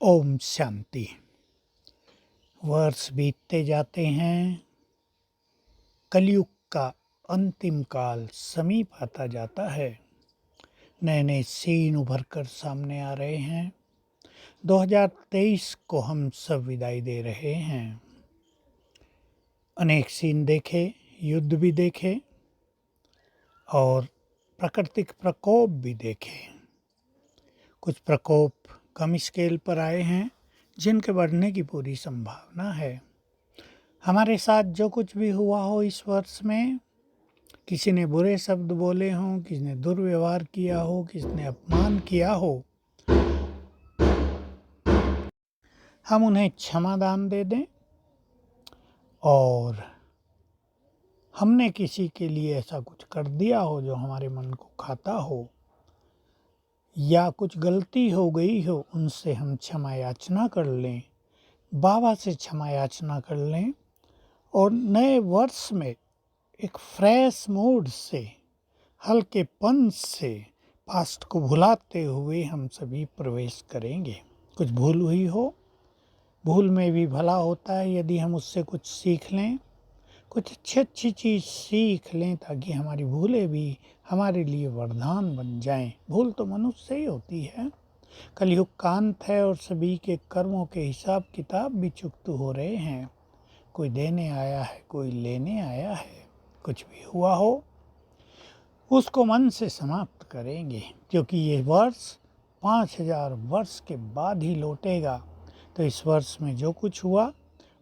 ओम शांति। वर्ष बीतते जाते हैं, कलयुग का अंतिम काल समीप आता जाता है। नए नए सीन उभर कर सामने आ रहे हैं। 2023 को हम सब विदाई दे रहे हैं। अनेक सीन देखे, युद्ध भी देखे और प्राकृतिक प्रकोप भी देखे। कुछ प्रकोप कम स्केल पर आए हैं जिनके बढ़ने की पूरी संभावना है। हमारे साथ जो कुछ भी हुआ हो इस वर्ष में, किसी ने बुरे शब्द बोले हों, किसी ने दुर्व्यवहार किया हो, किसी ने अपमान किया हो, हम उन्हें क्षमादान दे दें। और हमने किसी के लिए ऐसा कुछ कर दिया हो जो हमारे मन को खाता हो या कुछ गलती हो गई हो, उनसे हम क्षमा याचना कर लें, बाबा से क्षमा याचना कर लें और नए वर्ष में एक फ्रेश मूड से, हल्केपन से पास्ट को भुलाते हुए हम सभी प्रवेश करेंगे। कुछ भूल हुई हो, भूल में भी भला होता है यदि हम उससे कुछ सीख लें, कुछ अच्छी चीज़ सीख लें ताकि हमारी भूलें भी हमारे लिए वरदान बन जाएं। भूल तो मनुष्य से ही होती है। कलयुग का अंत है और सभी के कर्मों के हिसाब किताब भी चुकते हो रहे हैं। कोई देने आया है, कोई लेने आया है। कुछ भी हुआ हो उसको मन से समाप्त करेंगे, क्योंकि ये वर्ष 5000 वर्ष के बाद ही लौटेगा। तो इस वर्ष में जो कुछ हुआ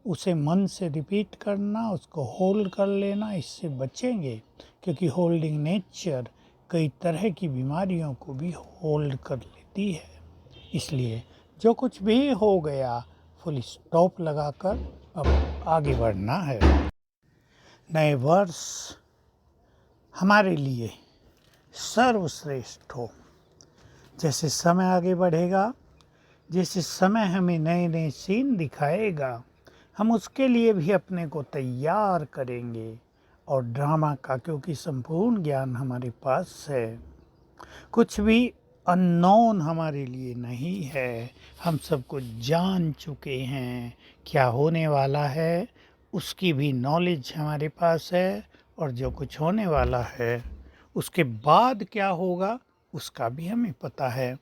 उसे मन से रिपीट करना, उसको होल्ड कर लेना, इससे बचेंगे। क्योंकि होल्डिंग नेचर कई तरह की बीमारियों को भी होल्ड कर लेती है। इसलिए जो कुछ भी हो गया फुल स्टॉप लगाकर अब आगे बढ़ना है। नए वर्ष हमारे लिए सर्वश्रेष्ठ हो। जैसे समय आगे बढ़ेगा, जैसे समय हमें नए नए सीन दिखाएगा, हम उसके लिए भी अपने को तैयार करेंगे। और ड्रामा का क्योंकि संपूर्ण ज्ञान हमारे पास है, कुछ भी अननोन हमारे लिए नहीं है। हम सब कुछ जान चुके हैं। क्या होने वाला है उसकी भी नॉलेज हमारे पास है, और जो कुछ होने वाला है उसके बाद क्या होगा उसका भी हमें पता है।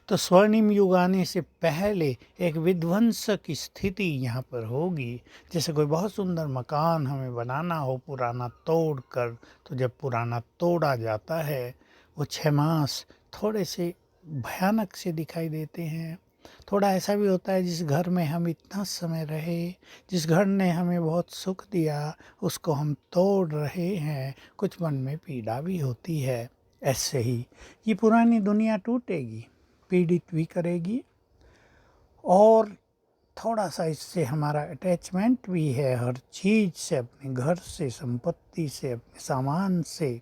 तो स्वर्णिम युग आने से पहले एक विध्वंसक स्थिति यहाँ पर होगी। जैसे कोई बहुत सुंदर मकान हमें बनाना हो पुराना तोड़ कर, तो जब पुराना तोड़ा जाता है वो 6 मास थोड़े से भयानक से दिखाई देते हैं। थोड़ा ऐसा भी होता है जिस घर में हम इतना समय रहे, जिस घर ने हमें बहुत सुख दिया, उसको हम तोड़ रहे हैं, कुछ मन में पीड़ा भी होती है। ऐसे ही ये पुरानी दुनिया टूटेगी, पीड़ित भी करेगी, और थोड़ा सा इससे हमारा अटैचमेंट भी है हर चीज़ से, अपने घर से, संपत्ति से, अपने सामान से,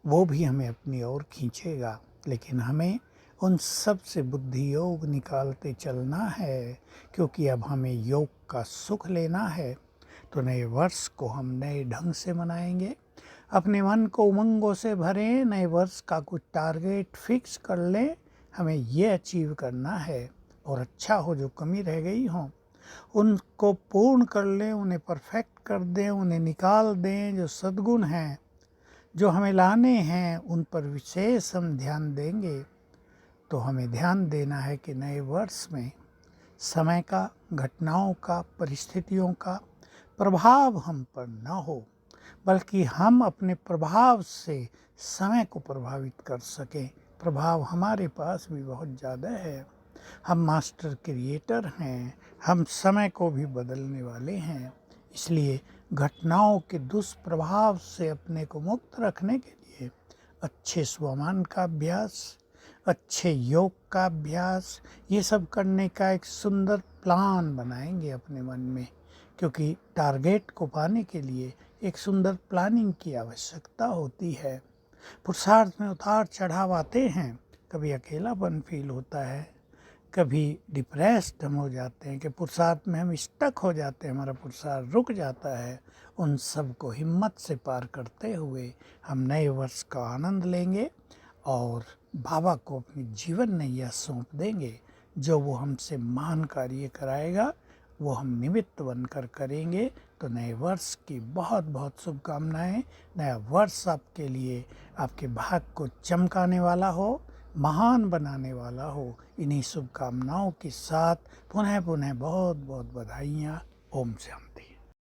वो भी हमें अपनी ओर खींचेगा। लेकिन हमें उन सब से बुद्धि योग निकालते चलना है, क्योंकि अब हमें योग का सुख लेना है। तो नए वर्ष को हम नए ढंग से मनाएंगे। अपने मन को उमंगों से भरें, नए वर्ष का कुछ टारगेट फिक्स कर लें, हमें ये अचीव करना है। और अच्छा हो, जो कमी रह गई हो उनको पूर्ण कर लें, उन्हें परफेक्ट कर दें, उन्हें निकाल दें। जो सद्गुण हैं जो हमें लाने हैं उन पर विशेष हम ध्यान देंगे। तो हमें ध्यान देना है कि नए वर्ष में समय का, घटनाओं का, परिस्थितियों का प्रभाव हम पर न हो, बल्कि हम अपने प्रभाव से समय को प्रभावित कर सकें। प्रभाव हमारे पास भी बहुत ज़्यादा है। हम मास्टर क्रिएटर हैं, हम समय को भी बदलने वाले हैं। इसलिए घटनाओं के दुष्प्रभाव से अपने को मुक्त रखने के लिए अच्छे स्वमान का अभ्यास, अच्छे योग का अभ्यास, ये सब करने का एक सुंदर प्लान बनाएंगे अपने मन में। क्योंकि टारगेट को पाने के लिए एक सुंदर प्लानिंग की आवश्यकता होती है। पुरुषार्थ में उतार चढ़ाव आते हैं, कभी अकेलापन फील होता है, कभी डिप्रेस्ड हम हो जाते हैं कि पुरुषार्थ में हम स्टक हो जाते हैं, हमारा पुरुषार्थ रुक जाता है। उन सब को हिम्मत से पार करते हुए हम नए वर्ष का आनंद लेंगे और बाबा को अपनी जीवन नैया सौंप देंगे। जो वो हमसे महान कार्य कराएगा वो हम निमित्त बनकर करेंगे। तो नए वर्ष की बहुत बहुत शुभकामनाएं। नया वर्ष आपके लिए आपके भाग को चमकाने वाला हो, महान बनाने वाला हो। इन्हीं शुभकामनाओं के साथ पुनः पुनः बहुत बहुत बधाइयाँ। ओम शांति।